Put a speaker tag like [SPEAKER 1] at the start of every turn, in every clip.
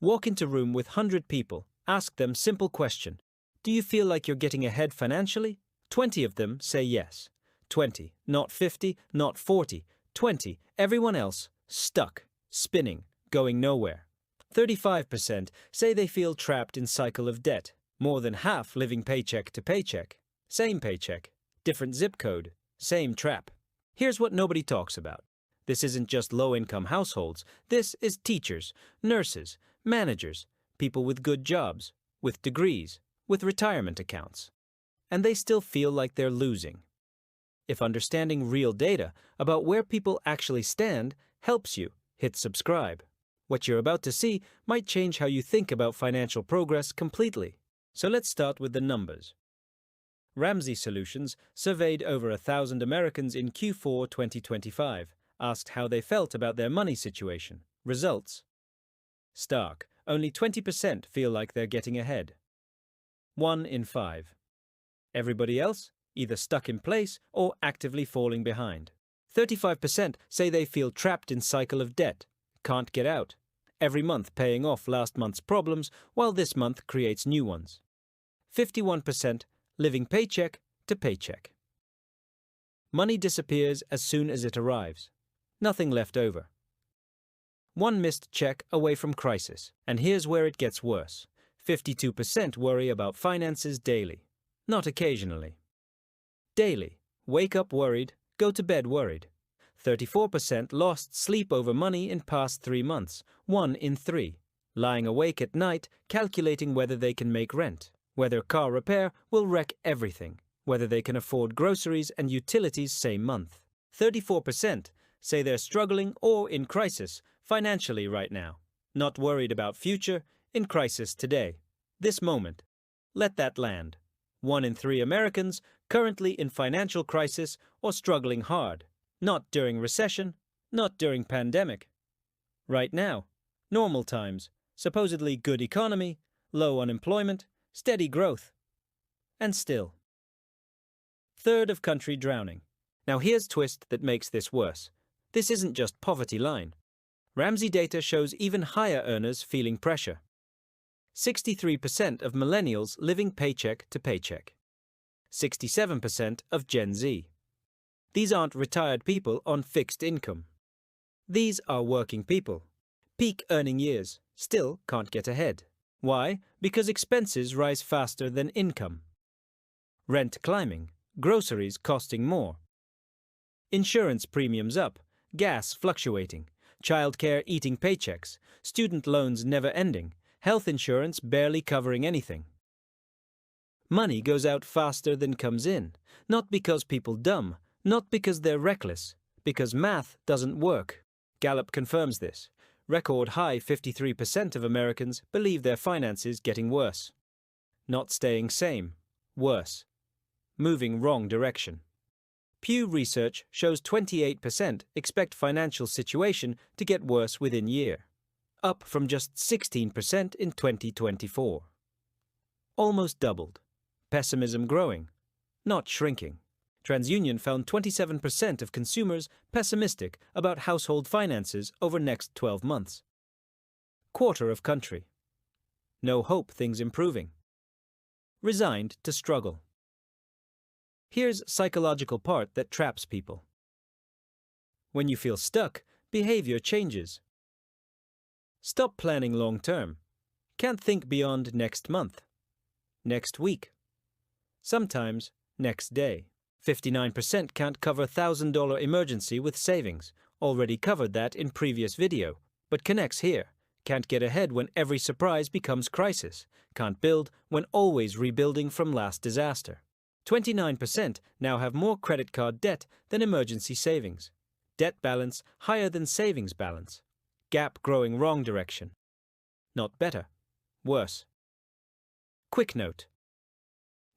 [SPEAKER 1] Walk into a room with 100 people. Ask them simple question. Do you feel like you're getting ahead financially? 20 of them say yes. 20, not 50, not 40. 20, everyone else, stuck, spinning, going nowhere. 35% say they feel trapped in cycle of debt. More than half living paycheck to paycheck. Same paycheck, different zip code, same trap. Here's what nobody talks about. This isn't just low-income households. This is teachers, nurses, managers, people with good jobs, with degrees, with retirement accounts. And they still feel like they're losing. If understanding real data about where people actually stand helps you, hit subscribe. What you're about to see might change how you think about financial progress completely. So let's start with the numbers. Ramsey Solutions surveyed over 1,000 Americans in Q4 2025, asked how they felt about their money situation. Results: stark, only 20% feel like they're getting ahead. 1 in 5. Everybody else, either stuck in place or actively falling behind. 35% say they feel trapped in cycle of debt, can't get out, every month paying off last month's problems while this month creates new ones. 51% living paycheck to paycheck. Money disappears as soon as it arrives. Nothing left over. One missed check away from crisis. And here's where it gets worse. 52% worry about finances daily, not occasionally. Daily. Wake up worried, go to bed worried. 34% lost sleep over money in past 3 months, 1 in 3. Lying awake at night, calculating whether they can make rent, whether car repair will wreck everything, whether they can afford groceries and utilities same month. 34% say they're struggling or in crisis financially right now, not worried about future, in crisis today, this moment. Let that land. 1 in 3 Americans currently in financial crisis or struggling hard. Not during recession, not during pandemic. Right now, normal times, supposedly good economy, low unemployment, steady growth. And still. Third of country drowning. Now here's twist that makes this worse. This isn't just poverty line. Ramsey data shows even higher earners feeling pressure. 63% of millennials living paycheck to paycheck. 67% of Gen Z. These aren't retired people on fixed income. These are working people. Peak earning years, still can't get ahead. Why? Because expenses rise faster than income. Rent climbing, groceries costing more. Insurance premiums up, gas fluctuating, childcare eating paychecks, student loans never ending, health insurance barely covering anything. Money goes out faster than comes in, not because people dumb, not because they're reckless, because math doesn't work. Gallup confirms this. Record high 53% of Americans believe their finances getting worse. Not staying same, worse. Moving wrong direction. Pew Research shows 28% expect financial situation to get worse within year, up from just 16% in 2024. Almost doubled. Pessimism growing, not shrinking. TransUnion found 27% of consumers pessimistic about household finances over next 12 months. Quarter of country. No hope things improving. Resigned to struggle. Here's psychological part that traps people. When you feel stuck, behavior changes. Stop planning long term. Can't think beyond next month. Next week. Sometimes next day. 59% can't cover $1,000 emergency with savings. Already covered that in previous video, but connects here. Can't get ahead when every surprise becomes crisis. Can't build when always rebuilding from last disaster. 29% now have more credit card debt than emergency savings. Debt balance higher than savings balance. Gap growing wrong direction. Not better, worse. Quick note.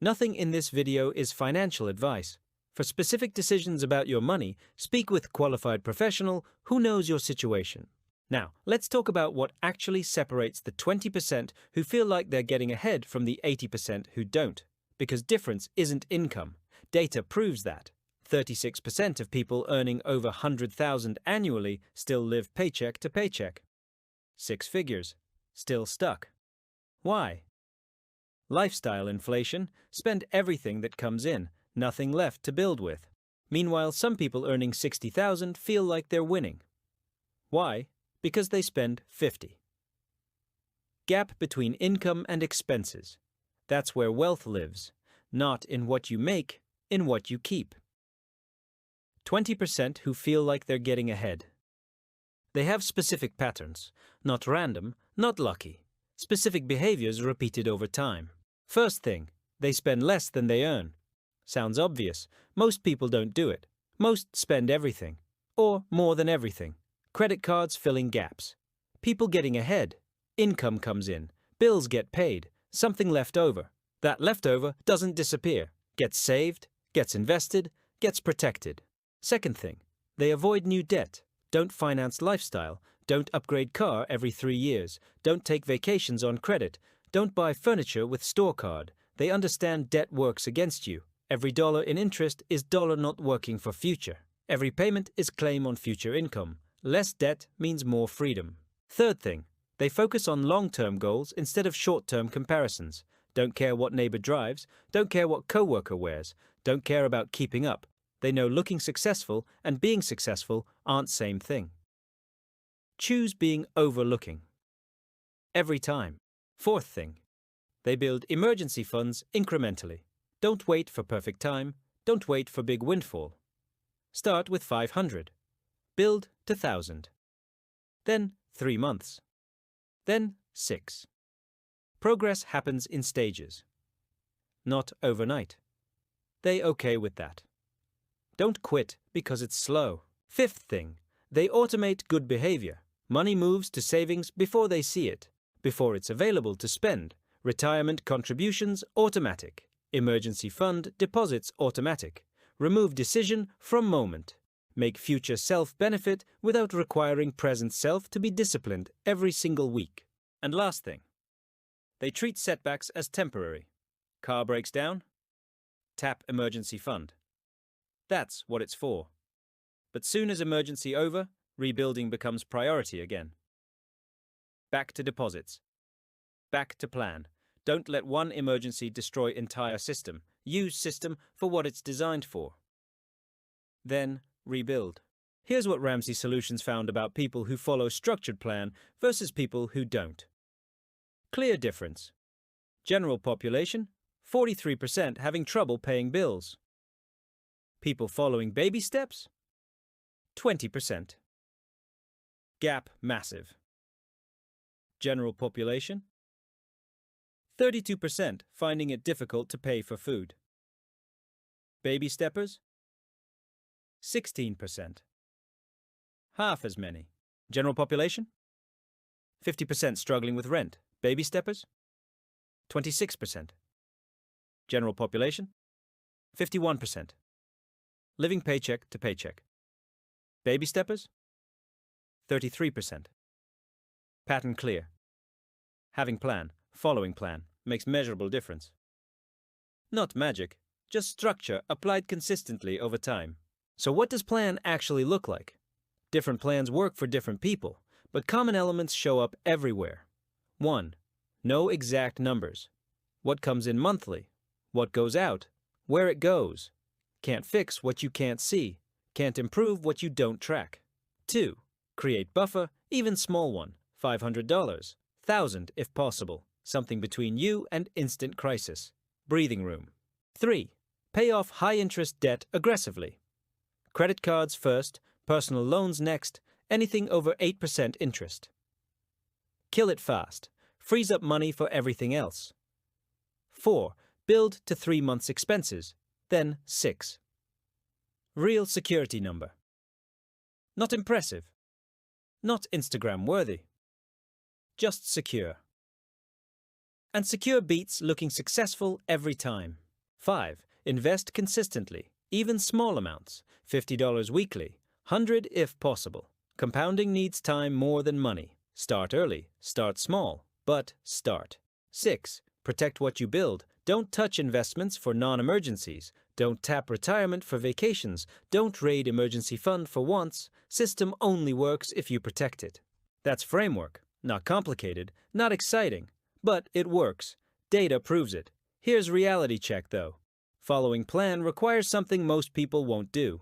[SPEAKER 1] Nothing in this video is financial advice. For specific decisions about your money, speak with a qualified professional who knows your situation. Now, let's talk about what actually separates the 20% who feel like they're getting ahead from the 80% who don't. Because difference isn't income. Data proves that. 36% of people earning over $100,000 annually still live paycheck to paycheck. 6 figures. still stuck. Why? Lifestyle inflation, spend everything that comes in, nothing left to build with. Meanwhile, some people earning 60,000 feel like they're winning. Why? Because they spend 50. Gap between income and expenses. That's where wealth lives, not in what you make, in what you keep. 20% who feel like they're getting ahead. They have specific patterns, not random, not lucky. Specific behaviors repeated over time. First thing, they spend less than they earn. Sounds obvious. Most people don't do it. Most spend everything, or more than everything. Credit cards filling gaps. People getting ahead. Income comes in. Bills get paid. Something left over. That leftover doesn't disappear. Gets saved, gets invested, gets protected. Second thing, they avoid new debt. Don't finance lifestyle. Don't upgrade car every 3 years. Don't take vacations on credit. Don't buy furniture with store card. They understand debt works against you. Every dollar in interest is dollar not working for future. Every payment is claim on future income. Less debt means more freedom. Third thing, they focus on long-term goals instead of short-term comparisons. Don't care what neighbor drives. Don't care what coworker wears. Don't care about keeping up. They know looking successful and being successful aren't same thing. Choose being overlooking. Every time. Fourth thing, they build emergency funds incrementally. Don't wait for perfect time. Don't wait for big windfall. Start with 500. Build to 1,000. Then 3 months. Then 6. Progress happens in stages. Not overnight. They okay with that. Don't quit because it's slow. Fifth thing, they automate good behavior. Money moves to savings before they see it, before it's available to spend. Retirement contributions automatic. Emergency fund deposits automatic. Remove decision from moment. Make future self benefit without requiring present self to be disciplined every single week. And last thing, they treat setbacks as temporary. Car breaks down? Tap emergency fund. That's what it's for. But soon as emergency over, rebuilding becomes priority again. Back to deposits. Back to plan. Don't let one emergency destroy entire system. Use system for what it's designed for. Then rebuild. Here's what Ramsey Solutions found about people who follow structured plan versus people who don't. Clear difference. General population, 43% having trouble paying bills. People following baby steps, 20%. Gap massive. General population, 32% finding it difficult to pay for food. Baby steppers, 16%. Half as many. General population, 50% struggling with rent. Baby steppers, 26%. General population, 51%. Living paycheck to paycheck. Baby steppers, 33%. Pattern clear. Having plan, following plan, makes measurable difference. Not magic, just structure applied consistently over time. So what does plan actually look like? Different plans work for different people, but common elements show up everywhere. 1. Know exact numbers. What comes in monthly? What goes out? Where it goes? Can't fix what you can't see. Can't improve what you don't track. 2. Create buffer, even small one. $500, $1,000 if possible. Something between you and instant crisis. Breathing room. 3. Pay off high-interest debt aggressively. Credit cards first, personal loans next, anything over 8% interest. Kill it fast. Frees up money for everything else. 4. Build to 3 months' expenses. Then 6. Real security number. Not impressive. Not Instagram-worthy. Just secure. And secure beats looking successful every time. 5. Invest consistently, even small amounts. $50 weekly, $100 if possible. Compounding needs time more than money. Start early, start small, but start. 6. Protect what you build. Don't touch investments for non-emergencies. Don't tap retirement for vacations. Don't raid emergency fund for wants. System only works if you protect it. That's framework, Not complicated, not exciting, but it works. Data proves it. Here's reality check though. Following plan requires something most people won't do.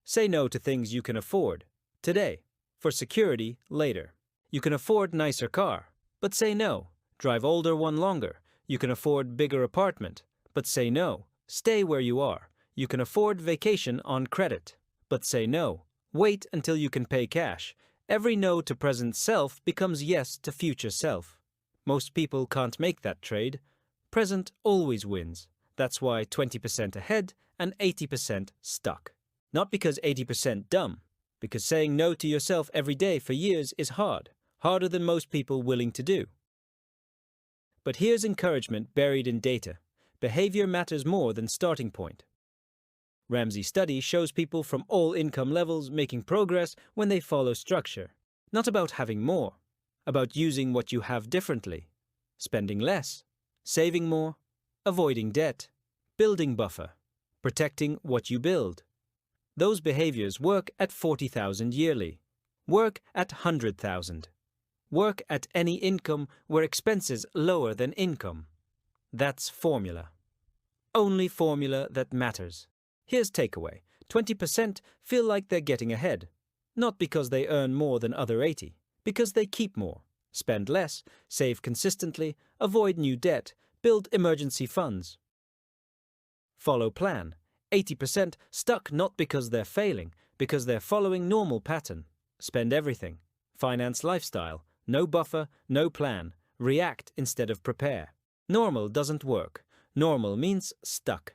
[SPEAKER 1] Say no to things you can afford today, for security later. You can afford nicer car, but say no. Drive older one longer. You can afford bigger apartment, but say no. Stay where you are. You can afford vacation on credit, but say no. Wait until you can pay cash. Every no to present self becomes yes to future self. Most people can't make that trade. Present always wins. That's why 20% ahead and 80% stuck. Not because 80% dumb, because saying no to yourself every day for years is hard, harder than most people willing to do. But here's encouragement buried in data. Behavior matters more than starting point. Ramsey study shows people from all income levels making progress when they follow structure. Not about having more, about using what you have differently. Spending less, saving more, avoiding debt, building buffer, protecting what you build. Those behaviors work at 40,000 yearly, work at 100,000, work at any income where expenses lower than income. That's formula. Only formula that matters. Here's takeaway. 20% feel like they're getting ahead. Not because they earn more than other 80, because they keep more, spend less, save consistently, avoid new debt, build emergency funds. Follow plan. 80% stuck not because they're failing, because they're following normal pattern. Spend everything. Finance lifestyle. No buffer, no plan. React instead of prepare. Normal doesn't work. Normal means stuck.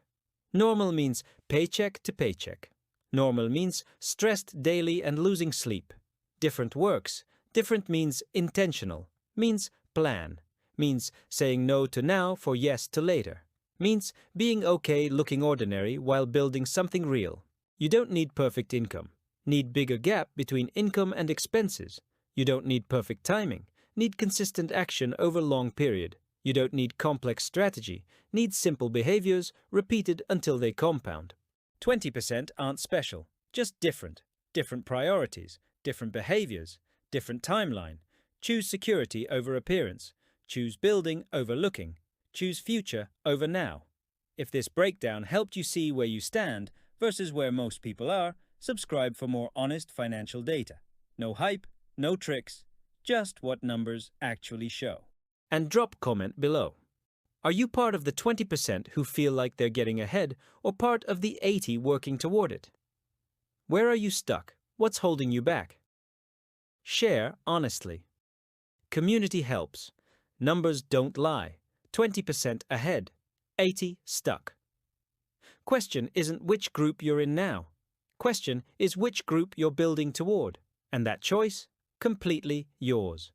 [SPEAKER 1] Normal means paycheck to paycheck. Normal means stressed daily and losing sleep. Different works. Different means intentional. Means plan. Means saying no to now for yes to later. Means being okay looking ordinary while building something real. You don't need perfect income. Need bigger gap between income and expenses. You don't need perfect timing. Need consistent action over long period. You don't need complex strategy. Need simple behaviors repeated until they compound. 20% aren't special, just different. Different priorities, different behaviors, different timeline. Choose security over appearance. Choose building over looking. Choose future over now. If this breakdown helped you see where you stand versus where most people are, subscribe for more honest financial data. No hype, no tricks, just what numbers actually show. And drop comment below. Are you part of the 20% who feel like they're getting ahead or part of the 80 working toward it? Where are you stuck? What's holding you back? Share honestly. Community helps. Numbers don't lie. 20% ahead, 80 stuck. Question isn't which group you're in now. Question is which group you're building toward. And that choice, completely yours.